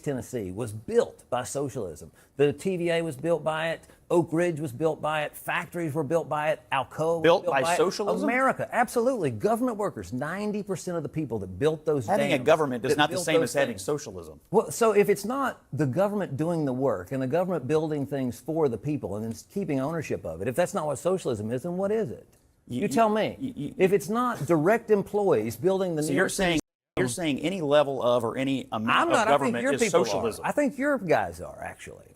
Tennessee was built by socialism. The TVA was built by it. Oak Ridge was built by it. Factories were built by it. Alcoa was built by socialism? America, absolutely. Government workers, 90% of the people that built those Having dams, a government is not the same as having socialism. Well, so if it's not the government doing the work and the government building things for the people and then keeping ownership of it, if that's not what socialism is, then what is it? You tell me. If it's not direct employees building the so you're saying any level of or any amount of government is socialism. I think your guys are, actually.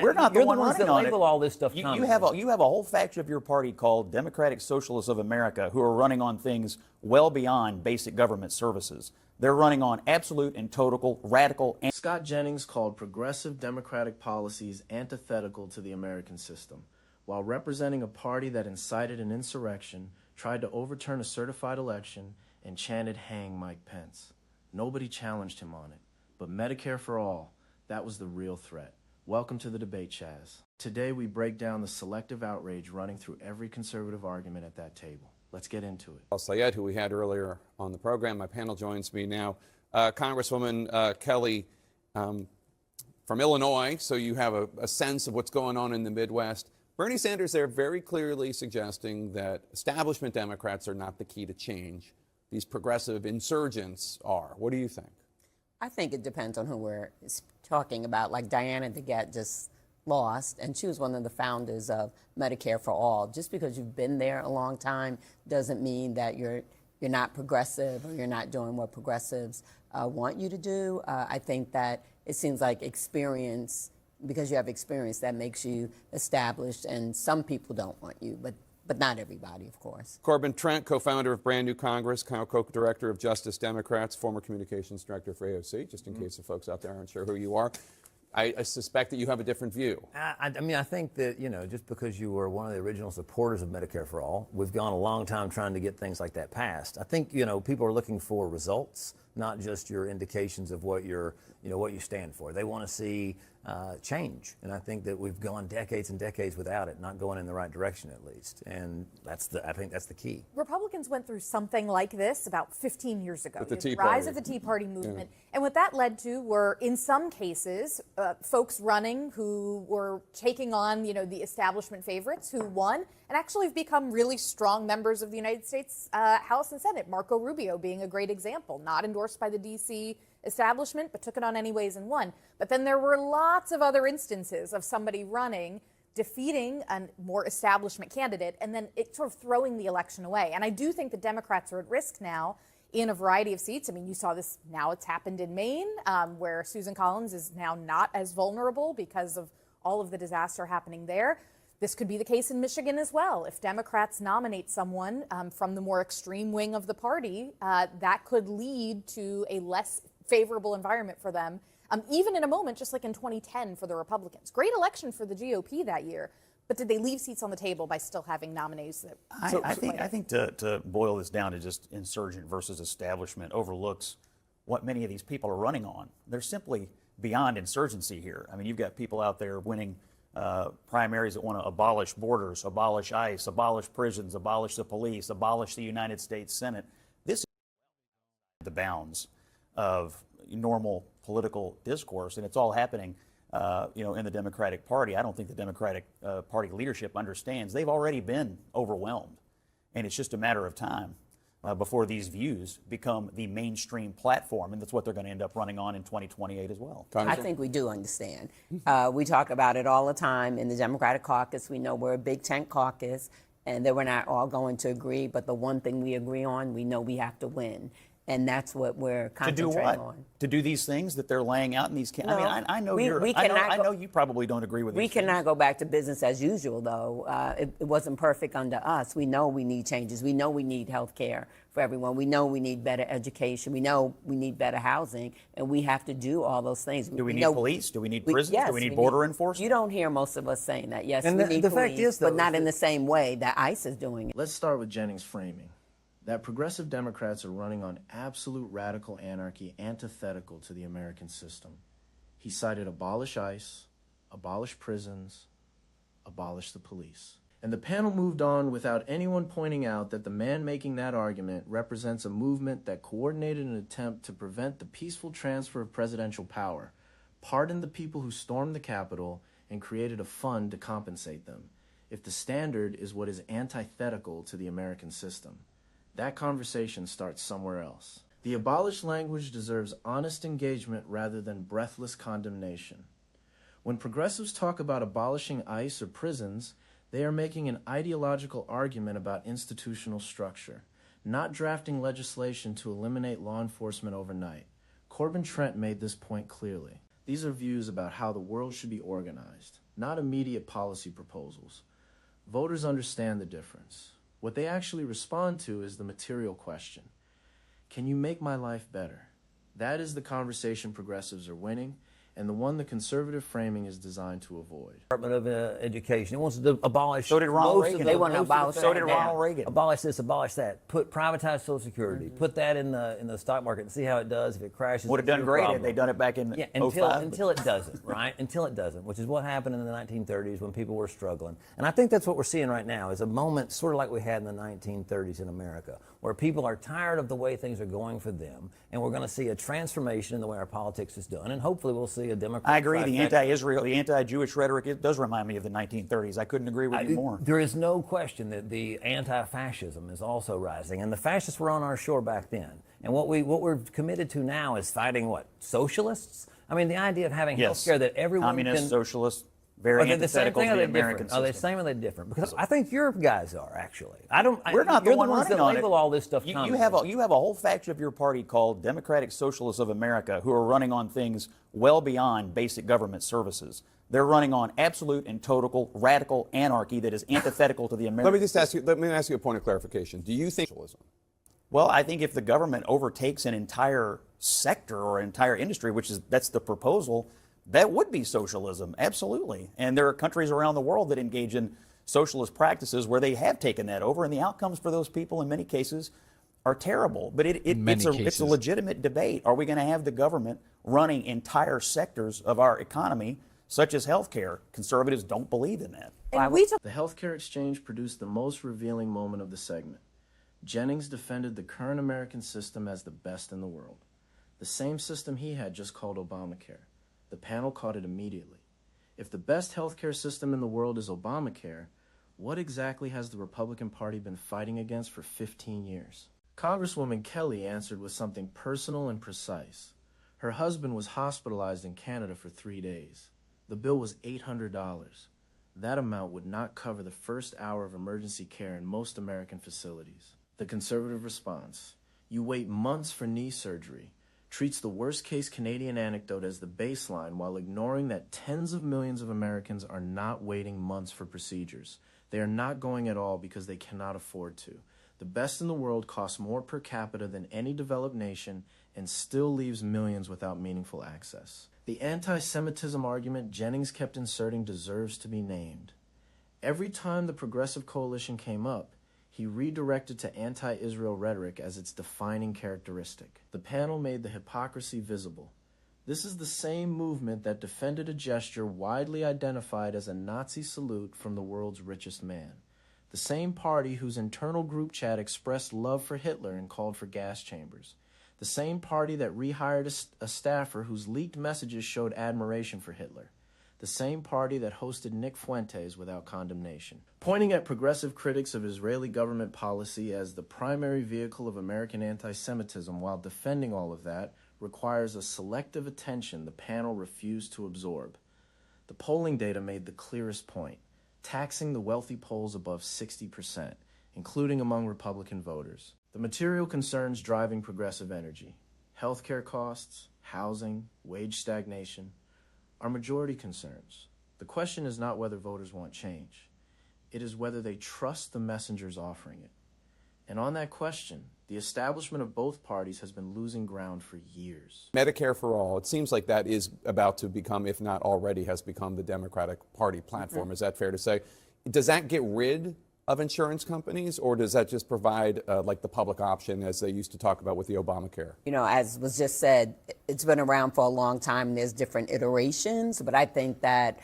We're not the ones that label all this stuff. You have a whole faction of your party called Democratic Socialists of America who are running on things well beyond basic government services. They're running on absolute and total radical. Scott Jennings called progressive Democratic policies antithetical to the American system, while representing a party that incited an insurrection, tried to overturn a certified election, and chanted "Hang Mike Pence." Nobody challenged him on it, but Medicare for all, that was the real threat. Welcome to the debate, Chaz. Today we break down the selective outrage running through every conservative argument at that table. Let's get into it. Al-Sayed, who we had earlier on the program. My panel joins me now. Congresswoman Kelly from Illinois, so you have a sense of what's going on in the Midwest. Bernie Sanders there very clearly suggesting that establishment Democrats are not the key to change. These progressive insurgents are. What do you think? I think it depends on who we're talking about. Like Diana DeGette just lost, and she was one of the founders of Medicare for All. Just because you've been there a long time doesn't mean that you're not progressive or you're not doing what progressives want you to do. I think that it seems like experience, because you have experience, that makes you established, and some people don't want you, but not everybody, of course. Corbin Trent, co-founder of Brand New Congress, co-director of Justice Democrats, former communications director for AOC, just in case the folks out there aren't sure who you are. I suspect that you have a different view. I mean, I think that, just because you were one of the original supporters of Medicare for All, we've gone a long time trying to get things like that passed. I think, people are looking for results, not just your indications of what what you stand for. They want to see change, and I think that we've gone decades and decades without it, not going in the right direction at least, and I think that's the key. Republicans went through something like this about 15 years ago. With the Tea rise of the Tea Party movement, and what that led to were, in some cases, folks running who were taking on, the establishment favorites who won and actually have become really strong members of the United States House and Senate. Marco Rubio being a great example, not endorsed by the D.C. establishment, but took it on anyways and won. But then there were lots of other instances of somebody running, defeating a more establishment candidate, and then it sort of throwing the election away. And I do think the Democrats are at risk now in a variety of seats. I mean, you saw this now, it's happened in Maine, where Susan Collins is now not as vulnerable because of all of the disaster happening there. This could be the case in Michigan as well. If Democrats nominate someone from the more extreme wing of the party, that could lead to a less favorable environment for them, even in a moment, just like in 2010 for the Republicans. Great election for the GOP that year, but did they leave seats on the table by still having nominees? I think to boil this down to just insurgent versus establishment overlooks what many of these people are running on. They're simply beyond insurgency here. I mean, you've got people out there winning primaries that want to abolish borders, abolish ICE, abolish prisons, abolish the police, abolish the United States Senate. This is the bounds of normal political discourse, and it's all happening, in the Democratic Party. I don't think the Democratic Party leadership understands they've already been overwhelmed, and it's just a matter of time before these views become the mainstream platform, and that's what they're going to end up running on in 2028 as well. I think we do understand. We talk about it all the time in the Democratic caucus. We know we're a big tent caucus, and that we're not all going to agree, but the one thing we agree on, we know we have to win. And that's what we're concentrating on. To do these things that they're laying out in these. No, I know I know you probably don't agree with. We cannot go back to business as usual, though. It wasn't perfect under us. We know we need changes. We know we need health care for everyone. We know we need better education. We know we need better housing, and we have to do all those things. Do we need police? Do we need prisons? Yes, do we need border enforcement? You don't hear most of us saying that. Yes, and we need the police, fact is, though, but not in the same way that ICE is doing it. Let's start with Jennings' framing. That progressive Democrats are running on absolute radical anarchy antithetical to the American system. He cited abolish ICE, abolish prisons, abolish the police. And the panel moved on without anyone pointing out that the man making that argument represents a movement that coordinated an attempt to prevent the peaceful transfer of presidential power, pardoned the people who stormed the Capitol, and created a fund to compensate them, if the standard is what is antithetical to the American system. That conversation starts somewhere else. The abolished language deserves honest engagement rather than breathless condemnation. When progressives talk about abolishing ICE or prisons, they are making an ideological argument about institutional structure, not drafting legislation to eliminate law enforcement overnight. Corbin Trent made this point clearly. These are views about how the world should be organized, not immediate policy proposals. Voters understand the difference. What they actually respond to is the material question. Can you make my life better? That is the conversation progressives are winning, and the one the conservative framing is designed to avoid. Department of Education. It wants to abolish. So did Ronald most Reagan. of They the- want to most of the abolish things. So did that Ronald now. Reagan. Abolish this, abolish that. Privatize Social Security. Put that in the stock market and see how it does. If it crashes, Would have it's done your great problem. had they done it back in Yeah, 05. until it doesn't, right? Until it doesn't, which is what happened in the 1930s when people were struggling. And I think that's what we're seeing right now is a moment sort of like we had in the 1930s in America, where people are tired of the way things are going for them, and we're going to see a transformation in the way our politics is done, and hopefully we'll see a Democrat. I agree. The trifecta. anti-Israel, the anti-Jewish rhetoric, it does remind me of the 1930s. I couldn't agree with you more. There is no question that the anti-fascism is also rising, and the fascists were on our shore back then. And what we're committed to now is fighting what? Socialists? I mean, the idea of having Yes. health care that everyone Communist, can. socialist, very Are they the same antithetical thing? to Are the they American different? Are they the system. same? Or are they different? Because I think your guys are actually. I don't. We're not you're the one ones running that on label it. all this stuff. You communist. have a whole faction of your party called Democratic Socialists of America who are running on things well beyond basic government services. They're running on absolute and total radical anarchy that is antithetical to the American. Let me just ask you. Let me ask you a point of clarification. Do you think socialism? Well, I think if the government overtakes an entire sector or entire industry, that's the proposal, that would be socialism, absolutely. And there are countries around the world that engage in socialist practices where they have taken that over, and the outcomes for those people in many cases are terrible. But it's a legitimate debate. Are we going to have the government running entire sectors of our economy, such as healthcare? Conservatives don't believe in that. And we took The healthcare exchange produced the most revealing moment of the segment. Jennings defended the current American system as the best in the world. The same system he had just called Obamacare. The panel caught it immediately. If the best healthcare system in the world is Obamacare, what exactly has the Republican Party been fighting against for 15 years? Congresswoman Kelly answered with something personal and precise. Her husband was hospitalized in Canada for 3 days. The bill was $800. That amount would not cover the first hour of emergency care in most American facilities. The conservative response: you wait months for knee surgery, treats the worst-case Canadian anecdote as the baseline while ignoring that tens of millions of Americans are not waiting months for procedures. They are not going at all because they cannot afford to. The best in the world costs more per capita than any developed nation and still leaves millions without meaningful access. The anti-Semitism argument Jennings kept inserting deserves to be named. Every time the Progressive Coalition came up, he redirected to anti-Israel rhetoric as its defining characteristic. The panel made the hypocrisy visible. This is the same movement that defended a gesture widely identified as a Nazi salute from the world's richest man. The same party whose internal group chat expressed love for Hitler and called for gas chambers. The same party that rehired a staffer whose leaked messages showed admiration for Hitler. The same party that hosted Nick Fuentes without condemnation. Pointing at progressive critics of Israeli government policy as the primary vehicle of American anti-Semitism while defending all of that requires a selective attention the panel refused to absorb. The polling data made the clearest point, taxing the wealthy Poles above 60%, including among Republican voters. The material concerns driving progressive energy, healthcare costs, housing, wage stagnation, are majority concerns. The question is not whether voters want change. It is whether they trust the messengers offering it. And on that question, the establishment of both parties has been losing ground for years. Medicare for all, it seems like that is about to become, if not already has become, the Democratic Party platform. Mm-hmm. Is that fair to say? Does that get rid of insurance companies, or does that just provide like the public option as they used to talk about with the Obamacare? You know, as was just said, it's been around for a long time and there's different iterations, but I think that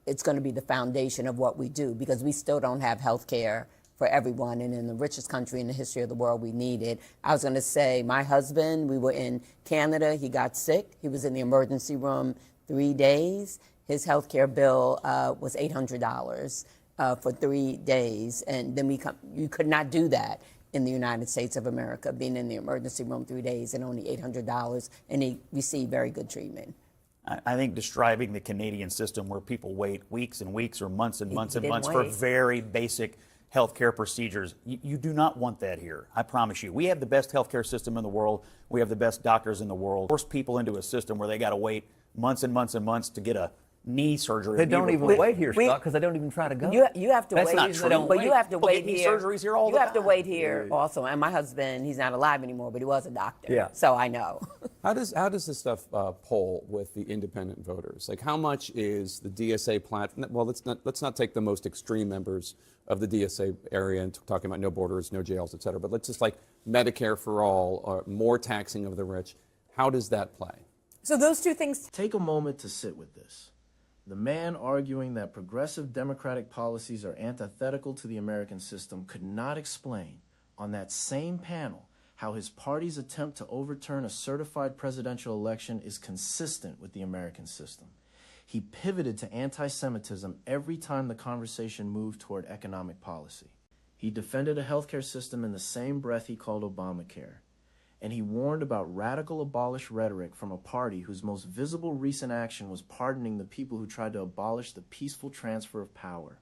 it's going to be the foundation of what we do because we still don't have health care for everyone, and in the richest country in the history of the world, we need it. I was going to say, my husband, we were in Canada, he got sick, he was in the emergency room 3 days. His health care bill was $800 for 3 days, and then you could not do that in the United States of America, being in the emergency room 3 days and only $800, and he received very good treatment. I think describing the Canadian system where people wait weeks and weeks or months and months and months for wait. very basic healthcare procedures, you do not want that here. I promise you. We have the best healthcare system in the world. We have the best doctors in the world. Force people into a system where they got to wait months and months and months to get a knee surgery. They don't even wait here, Scott, because they don't even try to go. You have to That's wait. not true. But you have to People wait get knee here. surgeries here all the you have to time. wait here also. And my husband, he's not alive anymore, but he was a doctor. Yeah. So I know. How does this stuff poll with the independent voters? Like, how much is the DSA platform? Well, let's not take the most extreme members of the DSA area and talking about no borders, no jails, et cetera. But let's just like Medicare for all, or more taxing of the rich. How does that play? So those two things. Take a moment to sit with this. The man arguing that progressive democratic policies are antithetical to the American system could not explain on that same panel how his party's attempt to overturn a certified presidential election is consistent with the American system. He pivoted to anti-Semitism every time the conversation moved toward economic policy. He defended a healthcare system in the same breath he called Obamacare. And he warned about radical abolish rhetoric from a party whose most visible recent action was pardoning the people who tried to abolish the peaceful transfer of power.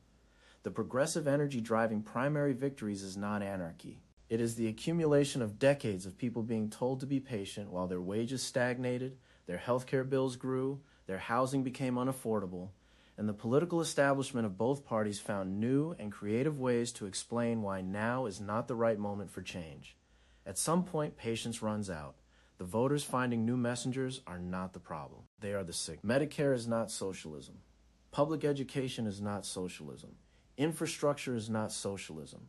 The progressive energy driving primary victories is not anarchy. It is the accumulation of decades of people being told to be patient while their wages stagnated, their health care bills grew, their housing became unaffordable, and the political establishment of both parties found new and creative ways to explain why now is not the right moment for change. At some point, patience runs out. The voters finding new messengers are not the problem. They are the sick. Medicare is not socialism. Public education is not socialism. Infrastructure is not socialism.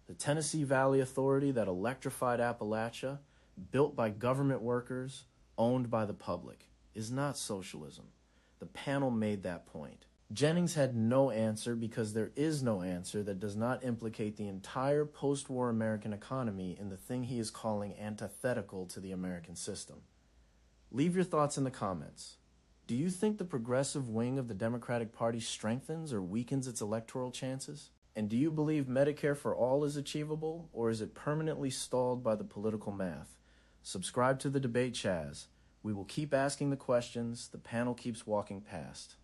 The Tennessee Valley Authority that electrified Appalachia, built by government workers, owned by the public, is not socialism. The panel made that point. Jennings had no answer because there is no answer that does not implicate the entire post-war American economy in the thing he is calling antithetical to the American system. Leave your thoughts in the comments. Do you think the progressive wing of the Democratic Party strengthens or weakens its electoral chances? And do you believe Medicare for all is achievable, or is it permanently stalled by the political math? Subscribe to the debate, Chaz. We will keep asking the questions. The panel keeps walking past.